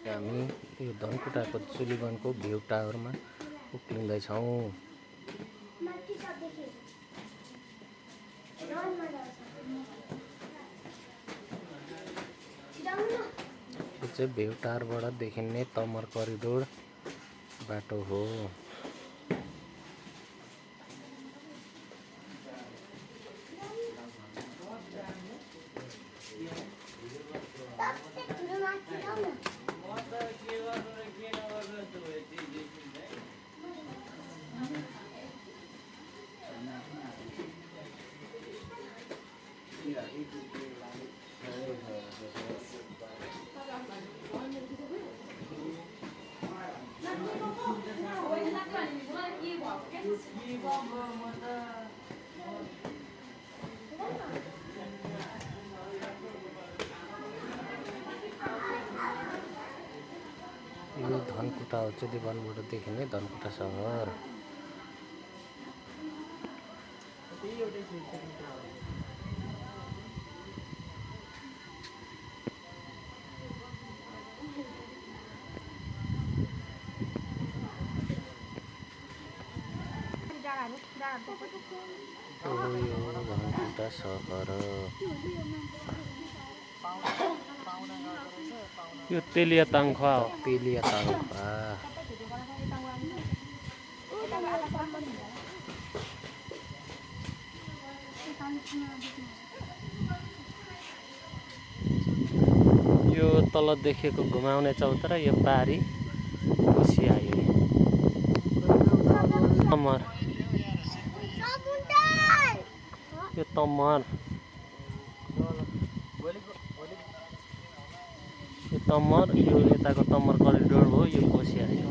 हामी यो धनकुटाको चुलिवनको भ्यू टावरमा उक्लिँदैछौँ। यो चाहिँ भ्यू टावरबाट देखिने तमर करिडोर बाटो हो। यो धनकुटा हो, चुलिवनबाट देखिने धनकुटा सहर। यो धनकुटा सहर यो तेलिया ताङखा हो। तेलिया ताङखा यो तल देखेको घुमाउने चौतारा यो पारी कोसिया तमर यो तमर यो यताको तमर करिडोर हो। यो कोसिया यो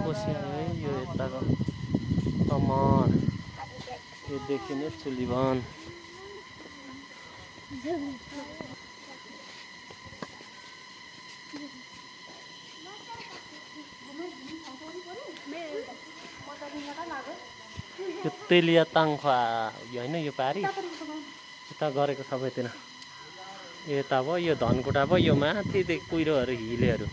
कोसिया है। यो यताको तमर यो देखिने चुलिवन। यो तेलिया ताङखा यो होइन, यो पारी यता गरेको सबैतिर यता भयो। यो धनकुटा भयो, यो माथिदेखि कुहिरोहरू हिलेहरू।